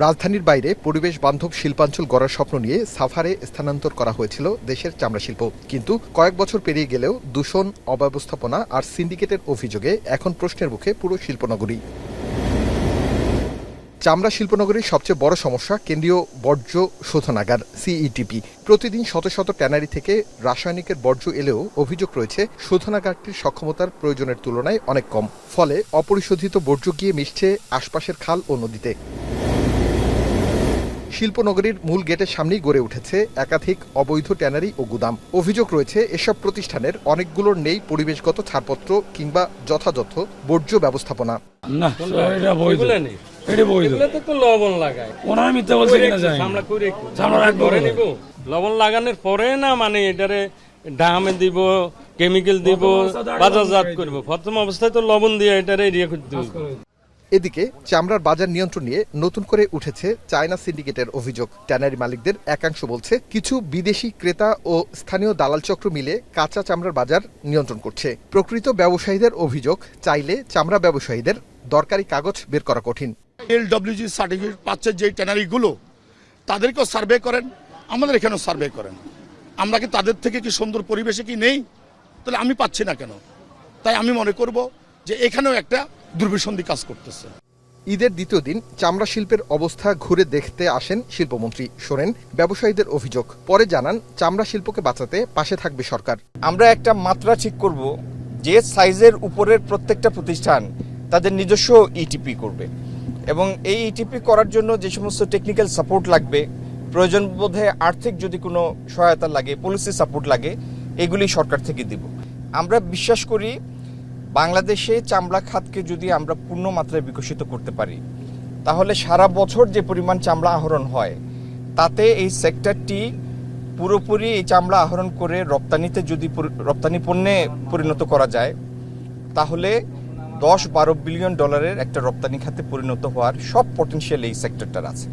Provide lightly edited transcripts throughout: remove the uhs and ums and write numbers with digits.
রাজধানীর বাইরে পরিবেশ বান্ধব শিল্পাঞ্চল গড়ার স্বপ্ন নিয়ে সাভারে স্থানান্তর করা হয়েছিল দেশের চামড়া শিল্প। কিন্তু কয়েক বছর পেরিয়ে গেলেও দূষণ, অব্যবস্থাপনা আর সিন্ডিকেটের অভিযোগে এখন প্রশ্নের মুখে পুরো শিল্পনগরী। চামড়া শিল্পনগরীর সবচেয়ে বড় সমস্যা কেন্দ্রীয় বর্জ্য শোধনাগার সিইটিপি। প্রতিদিন শত শত ট্যানারি থেকে রাসায়নিকের বর্জ্য এলেও অভিযোগ রয়েছে শোধনাগারটির সক্ষমতার প্রয়োজনের তুলনায় অনেক কম। ফলে অপরিশোধিত বর্জ্য গিয়ে মিশছে আশপাশের খাল ও নদীতে। শিল্পনগরীর মূল গেটের সামনেই গড়ে উঠেছে একাধিক অবৈধ ট্যানারি ও গুদাম। অভিযোগ রয়েছে এসব প্রতিষ্ঠানের অনেকগুলোর নেই পরিবেশগত ছাড়পত্র কিংবা যথাযথ বর্জ্য ব্যবস্থাপনা। লবণ লাগানোর পরে না মানে এটারে ডামে দিব, কেমিক্যাল দিব, বাজারজাত করব। প্রথম অবস্থায় তো লবণ দিয়ে এটারে ইয়ে করতে হবে। এদিকে চামড়ার বাজার নিয়ন্ত্রণ নিয়ে নতুন করে উঠেছে চায়না সিন্ডিকেটের অভিযোগ। ট্যানারি মালিকদের একাংশ বলছে কিছু বিদেশি ক্রেতা ও স্থানীয় দালাল চক্র মিলে কাঁচা চামড়ার বাজার নিয়ন্ত্রণ করছে। প্রকৃত ব্যবসায়ীদের অভিযোগ, চাইলে চামড়া ব্যবসায়ীদের দরকারি কাগজ বের করা কঠিন। LWG সার্টিফিকেট পাচ্ছে যে ট্যানারিগুলো, তাদেরকেও সার্ভে করেন, আমাদের এখানেও সার্ভে করেন। আমরা কি তাদের থেকে কি সুন্দর পরিবেশে কি নেই? তাহলে আমি পাচ্ছি না কেন? তাই আমি মনে করব যে এখানেও একটা দুর্বিসন্ধি কাজ করতেছে। ঈদের দ্বিতীয় দিন চামড়া শিল্পের অবস্থা ঘুরে দেখতে আসেন শিল্পমন্ত্রী। শোনেন ব্যবসায়ীদের অভিযোগ, পরে জানান চামড়া শিল্পকে বাঁচাতে পাশে থাকবে সরকার। আমরা একটা মাত্রা ঠিক করব যে সাইজের উপরের প্রত্যেকটা প্রতিষ্ঠান তাদের নিজস্ব ইটিপি করবে, এবং এই ইটিপি করার জন্য যে সমস্ত টেকনিক্যাল সাপোর্ট লাগবে, প্রয়োজন বোধে আর্থিক যদি কোনো সহায়তা লাগে, পলিসি সাপোর্ট লাগে, এগুলি সরকার থেকে দিব। আমরা বিশ্বাস করি বাংলাদেশে চামড়া খাতকে যদি আমরা পূর্ণ মাত্রায় বিকশিত করতে পারি, তাহলে সারা বছর যে পরিমাণ চামড়া আহরণ হয় তাতে এই সেক্টরটি পুরোপুরি এই চামড়া আহরণ করে রপ্তানিতে যদি রপ্তানি পণ্যে পরিণত করা যায়, তাহলে 10-12 বিলিয়ন ডলারের একটা রপ্তানি খাতে পরিণত হওয়ার সব পটেনশিয়াল এই সেক্টরটার আছে।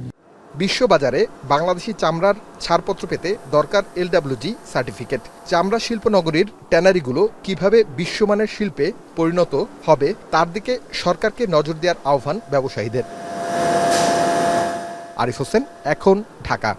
বিশ্ববাজারে বাংলাদেশি চামড়ার ছাড়পত্র পেতে দরকার LWG সার্টিফিকেট। চামড়া শিল্পনগরীর ট্যানারিগুলো কিভাবে বিশ্বমানের শিল্পে পরিণত হবে তার দিকে সরকারকে নজর দেওয়ার আহ্বান ব্যবসায়ীদের। আরিফ হোসেন, এখন, ঢাকা।